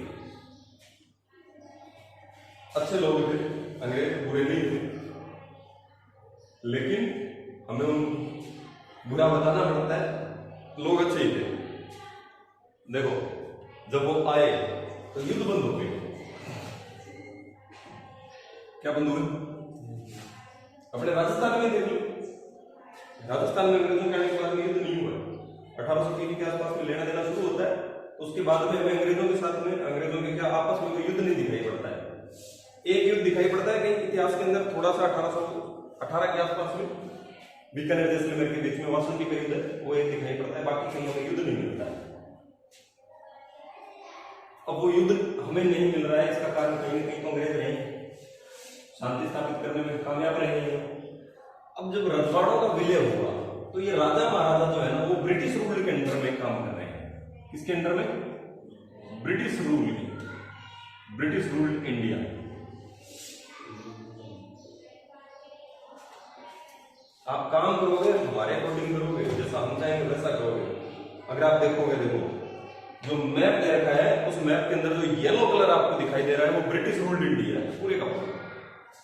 अच्छे लोग थे अंग्रेज, बुरे नहीं थे, लेकिन हमें उन बुरा बताना पड़ता है, लोग अच्छे ही थे। देखो जब वो आए तो युद्ध बंद हो गए। क्या बंद हुए? अपने राजस्थान में देख लो, राजस्थान में अंग्रेजों के आने के बाद में युद्ध नहीं हुआ। 1803 के आसपास में लेना देना शुरू होता है, उसके बाद में हमें अंग्रेजों के साथ में, अंग्रेजों के क्या आपस में कोई युद्ध नहीं दिखाई पड़ता है। एक युद्ध दिखाई पड़ता है कहीं इतिहास के अंदर, थोड़ा सा 1818 के आसपास में बीकानेर जैसलमेर के बीच में वासंती का युद्ध है, वो एक दिखाई पड़ता है, बाकी कहीं हमें युद्ध नहीं मिलता है। अब वो युद्ध हमें नहीं मिल रहा है, इसका कारण कहीं ना कहीं तो अंग्रेज रहे, शांति स्थापित करने में कामयाब रहे हैं। अब जब रजवाड़ों का विलय हुआ तो ये राजा महाराजा जो है ना, वो ब्रिटिश रूल के अंडर में काम कर रहे हैं। किसके अंडर में? ब्रिटिश रूल की, ब्रिटिश रूल इंडिया। आप काम करोगे हमारे अकॉर्डिंग करोगे, जैसा हम चाहेंगे वैसा करोगे। अगर आप देखोगे, देखो जो मैप दे रखा है, उस मैप के अंदर जो येलो कलर आपको दिखाई दे रहा है वो ब्रिटिश रूल्ड इंडिया है, पूरे का पूरा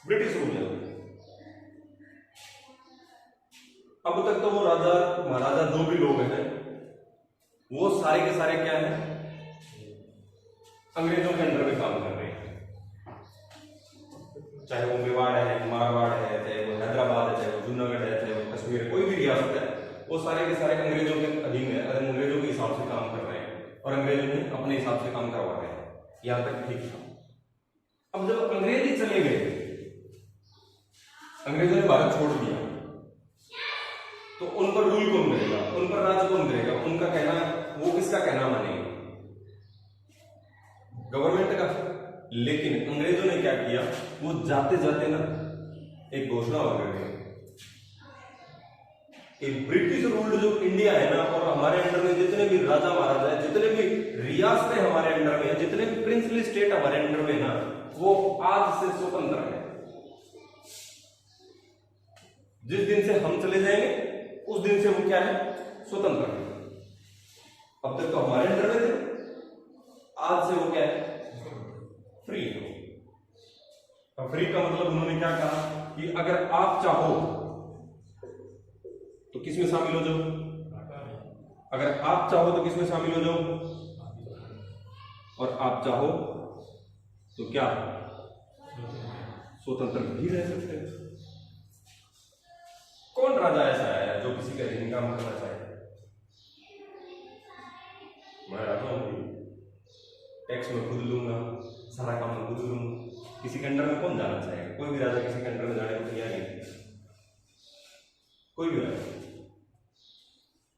ब्रिटिश रूल है। अब तक तो वो राजा महाराजा जो भी लोग हैं वो सारे के सारे क्या हैं? अंग्रेजों के अंडर में काम कर रहे हैं। चाहे वो मेवाड़ है, मारवाड़ है, चाहे वो हैदराबाद है, चाहे वो जूनागढ़ है, चाहे वो कश्मीर, कोई भी रियासत है, वो सारे के सारे अंग्रेजों के अधीन है, अंग्रेजों के हिसाब से काम कर रहे हैं और अंग्रेजों ने अपने हिसाब से काम करवा रहे हैं। यहां तक ठीक था। अब जब अंग्रेज ही चले गए, अंग्रेजों ने भारत छोड़ दिया, तो उन पर रूल कौन करेगा? उन पर राज कौन करेगा? उनका कहना, वो किसका कहना मानेंगे? गवर्नमेंट का। लेकिन अंग्रेजों ने क्या किया, वो जाते जाते ना एक घोषणा हो गई कि ब्रिटिश रूल्ड जो इंडिया है ना, और हमारे अंडर में जितने भी राजा महाराजा है, जितने भी रियासतें हमारे अंडर में है, जितने भी प्रिंसली स्टेट हमारे अंडर में ना, वो आज से स्वतंत्र है। जिस दिन से हम चले जाएंगे उस दिन से वो क्या है? स्वतंत्र है। अब तक तो हमारे अंडर में थे, आज से वो क्या है? फ्री हो। अब फ्री का मतलब उन्होंने क्या कहा कि अगर आप चाहो तो किस में शामिल हो जाओ, अगर आप चाहो तो किस में शामिल हो जाओ, और आप चाहो तो क्या स्वतंत्र भी रह सकते हैं। कौन राजा ऐसा है जो किसी के अधीन काम करना चाहे? मैं राजा हूं, टैक्स में खुद लूंगा, सारा काम मैं खुद लूंगा। किसी के अंडर में कौन जाना चाहेगा? कोई भी राजा किसी के अंडर में जाने को तैयार नहीं, कोई भी राजा।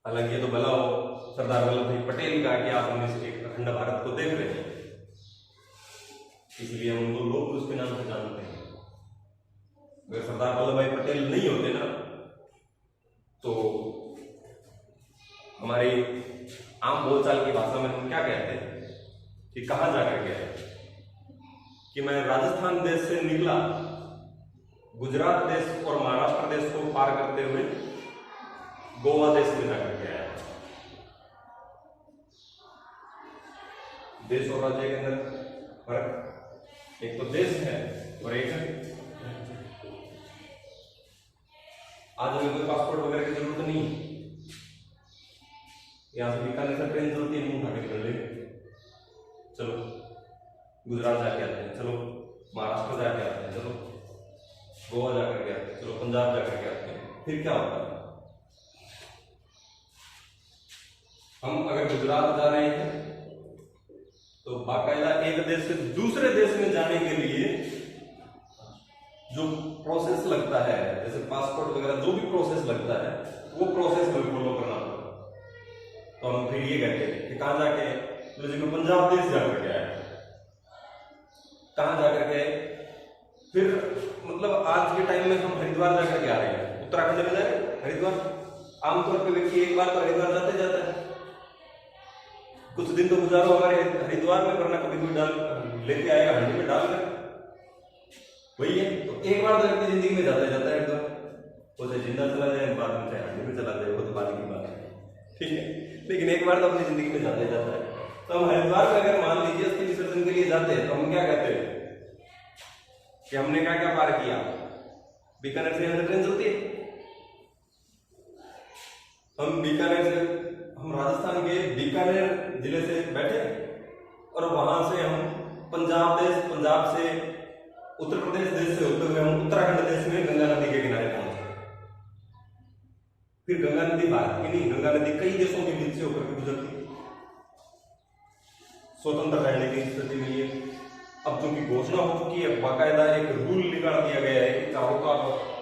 हालांकि ये तो भला हो सरदार वल्लभ भाई पटेल का कि आप हमें से एक अखंड भारत को देख रहे हैं, इसलिए हम उनको लोग उसके नाम से जानते हैं। अगर सरदार वल्लभ भाई पटेल नहीं होते ना, तो हमारी आम बोलचाल की भाषा में हम क्या कहते हैं कि कहां जाकर गया है, कि मैं राजस्थान देश से निकला, गुजरात देश और महाराष्ट्र देश को पार करते हुए गोवा देश में जाकर गया है। देश और राज्य के अंदर फर्क, एक तो देश है और एक है। आज हमें कोई पासपोर्ट वगैरह की जरूरत नहीं, यहां से बीकानेर से ट्रेन चलती है, मुंह उठा के निकल ले, चलो गुजरात जाके आते हैं, चलो महाराष्ट्र जाके आते हैं, चलो गोवा जाकर के आते हैं, चलो पंजाब जाकर के आते हैं। फिर क्या होता है? हम अगर गुजरात जा रहे हैं तो बाकायदा एक देश से दूसरे देश में जाने के लिए जो प्रोसेस लगता है, जैसे पासपोर्ट वगैरह जो भी प्रोसेस लगता है वो प्रोसेस हमें फॉलो करना होगा। तो हम फिर ये कहते हैं कि कहाँ जाके, तो पंजाब देश जाकर के आए, कहाँ जाकर के, फिर मतलब आज के टाइम में हम हरिद्वार जाकर के आ रहे हैं, उत्तराखंड में जा रहे हैं हरिद्वार। आमतौर पर व्यक्ति एक बार तो हरिद्वार जाता है, कुछ दिन तो गुजारो हमारे हरिद्वार में, वरना कभी कोई डाल लेके आएगा हंडी में डाल कर, वही है। तो एक बार तो व्यक्ति जिंदगी में जाता है हरिद्वार, वो चाहे जिंदा चला जाए, बाद में चाहे हंडी में चला जाए, वो तो बाद की बात है, ठीक है। लेकिन एक बार तो अपनी जिंदगी में जाता है। तो हम हरिद्वार में अगर मान लीजिए अस्थि विसर्जन के लिए जाते हैं, तो हम क्या कहते हैं कि हमने क्या क्या पार किया। बीकानेर से यहाँ ट्रेन चलती है, हम बीकानेर से, हम राजस्थान के बीकानेर जिले से बैठे और वहां से हम पंजाब देश, पंजाब से उत्तर प्रदेश देश से होते हुए हम उत्तराखंड देश में गंगा नदी के किनारे पहुंचे। फिर गंगा नदी भारत की नहीं, गंगा नदी कई देशों के बीच से होकर के गुजरती, स्वतंत्र रहने की स्थिति में है। अब चूंकि घोषणा हो चुकी है, बाकायदा एक रूल निकाल दिया गया है कि चाहो तो आप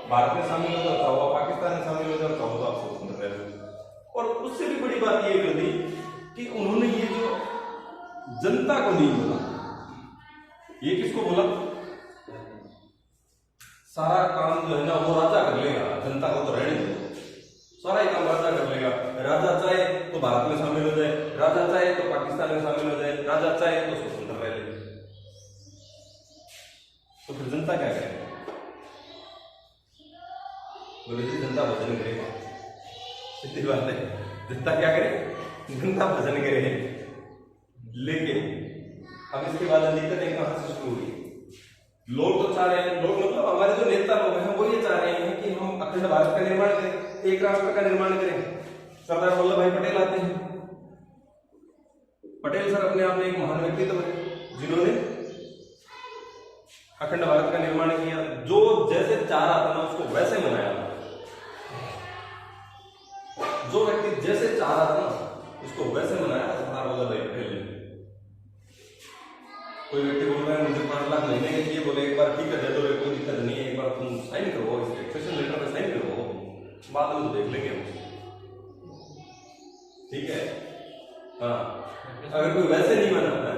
भारत में शामिल हो जाओ, चाहो आप पाकिस्तान में शामिल हो जाओ, चाहो तो आप स्वतंत्र रह लो। और उससे भी बड़ी बात यह कर दी कि उन्होंने ये जो जनता को नहीं बोला, ये किसको बोला, सारा काम जो है ना वो राजा कर लेगा, जनता को तो रहने दो, सारा ही काम राजा कर लेगा। राजा चाहे तो भारत में शामिल हो जाए, राजा चाहे तो पाकिस्तान में शामिल हो जाए, राजा चाहे तो स्वतंत्र रह ले। तो फिर जनता क्या करेगी? बोले जी जनता भजन करेगा, सीधी बात है, जनता क्या करे, जनता भजन करे। लेकिन अब इसके बाद दिक्कतें कहां से शुरू हुई? लोग तो चाह रहे हैं, लोग मतलब हमारे जो नेता लोग हैं वो ये चाह रहे हैं कि हम अखंड भारत का निर्माण करें, एक राष्ट्र का निर्माण करें। सरदार वल्लभ भाई पटेल आते हैं, पटेल सर अपने आप में एक महान व्यक्तित्व है जिन्होंने अखंड भारत का निर्माण किया। जो जैसे चाह रहा था ना उसको वैसे मनाया, जो व्यक्ति जैसे चाह रहा था ना उसको वैसे मनाया सरदार वल्लभ भाई पटेल ने। कोई व्यक्ति बोल रहा है मुझे 5 लाख महीने के चाहिए, बोले एक बार ठीक है दे दो, कोई दिक्कत नहीं है, एक बार तुम साइन करो, इस एक्सेशन लेटर पे साइन करो, बाद में तो देख लेंगे हम, ठीक है। हाँ, अगर कोई वैसे नहीं बना है,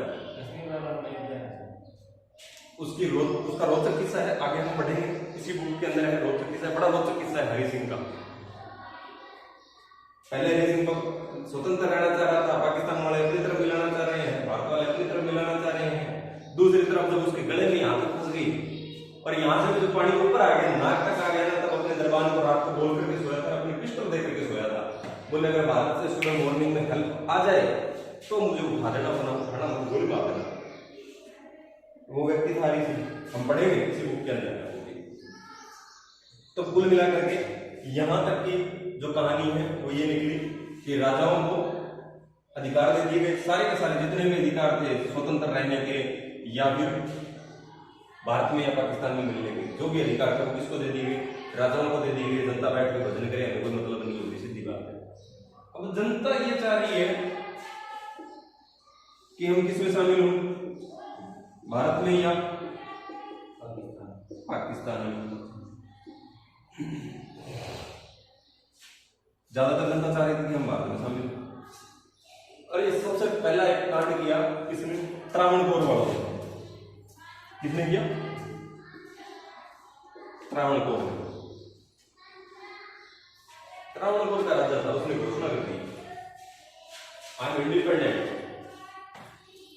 उसका रोचक किस्सा है, आगे हम पढ़ेंगे, इसी बुक के अंदर है रोचक किस्सा, बड़ा रोचक किस्सा है हरि सिंह का। पहले हरि सिंह को स्वतंत्र रहना चाह रहा था, पाकिस्तान वाले अपनी तरफ मिलाना चाह रहे हैं, भारत वाले अपनी तरफ मिलाना चाह रहे हैं। दूसरी तरफ जब उसके गले में यहाँ तक फंस गई और यहाँ से भी जो पानी ऊपर आ गया, नाक तक आ गया ना, तब अपने दरबान को रात को बोल करके सोया था, अपनी पिस्टल दे करके सोया था। बोले अगर भारत से सुबह मॉर्निंग में हेल्प आ जाए तो मुझे उठा देना, बना उठाना, मुझे गोली मार देना। वो व्यक्ति था हरि सिंह, हम पढ़ेंगे किसी बुक के अंदर। तो कुल मिला करके यहाँ तक की जो कहानी है वो ये निकली कि राजाओं को अधिकार दे दिए गए, सारे के सारे जितने भी अधिकार थे स्वतंत्र रहने के या फिर भारत में या पाकिस्तान में मिलने के, जो भी अधिकार थे वो किसको दे दिए गए, राजाओं को दे दिए गए। जनता बैठ के भजन करे, हमें कोई मतलब नहीं होती, सीधी बात है। अब जनता ये चाह रही है कि हम किसमें शामिल हों, भारत में या पाकिस्तान में। ज्यादातर जनता चाह रही थी कि हम भारत में शामिल हों। और ये सबसे पहला एक कांड किया किसने, त्रावणकोर वालों ने। किसने किया? त्रावणकोर। त्रावणकोर का राजा था, उसने घोषणा कर दी आई एम इंडिपेंडेंट,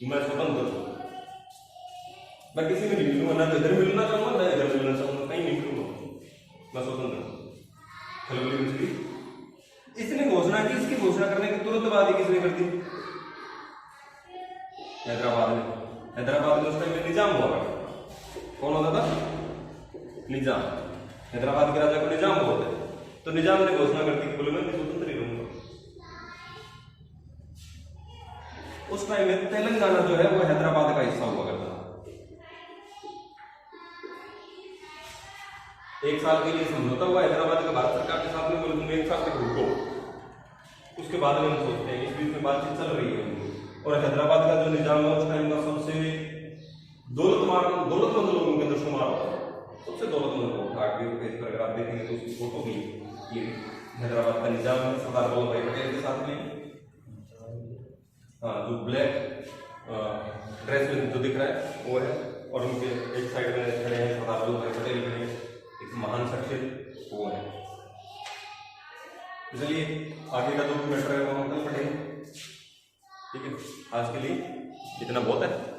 मैं स्वतंत्र हूं, मैं किसी में नहीं मिलूंगा, ना तो इधर मिलना चाहूंगा ना इधर मिलना चाहूंगा, कहीं नहीं मिलूंगा, मैं स्वतंत्र हूं। खलबली मच गई। इसने घोषणा की, इसकी घोषणा करने के तुरंत बाद ही किसने कर दी? हैदराबाद में। हैदराबाद में उस टाइम में निजाम हुआ करता। कौन होता था? निजाम। हैदराबाद के राजा को निजाम बोलते थे। तो निजाम ने घोषणा कर दी कि बोले मैं स्वतंत्र ही रहूंगा। उस टाइम में तेलंगाना जो है वो हैदराबाद का हिस्सा हुआ करता था। एक साल के लिए समझौता हुआ हैदराबाद का भारत सरकार के साथ में, बोले तुम 1 साल तक रुको, उसके बाद में हम सोचते हैं। इस बीच में बातचीत चल रही है और हैदराबाद का जो निजाम है उस टाइम का सबसे दौलतमंद लोगों के अंदर शुमार होता है। सबसे दौलतमंद लोग था। 8वें पेज पर अगर आप देखेंगे तो उसकी फोटो भी ये हैदराबाद का निजाम है सरदार वल्लभ भाई पटेल के साथ में। हाँ, जो ब्लैक ड्रेस में जो दिख रहा है वो है, और उनके एक साइड में खड़े हैं सरदार वल्लभ भाई पटेल खड़े हैं, एक महान शख्सियत वो है। चलिए आगे का जो मैटर है वो हम कल पढ़ेंगे। ठीक है, आज के लिए इतना बहुत है।